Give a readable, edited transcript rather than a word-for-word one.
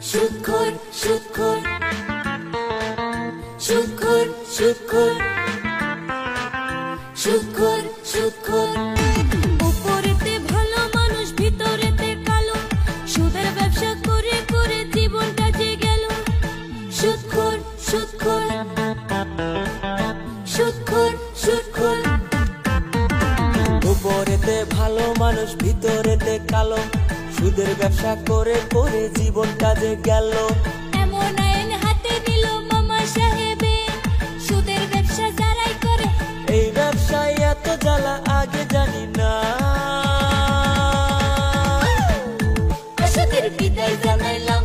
সুদখোর সুদখোর সুদখোর সুদখোর সুদখোর সুদখোর উপরেতে ভালো মানুষ ভিতরেতে কালো, সুদের ব্যবসা করে করে জীবনটা যে গেল। সুদখোর সুদখোর সুদখোর সুদখোর উপরেতে ভালো মানুষ ভিতরেতে কালো, সুদের ব্যবসা করে করে জীবনটা যে গেল। এমন আইন হাতে নিল মামা সাহেবে, সুদের ব্যবসা যারাই করে এই ব্যবসায় এত জ্বালা আগে জানি না। সুদের বিদায় জানাইলাম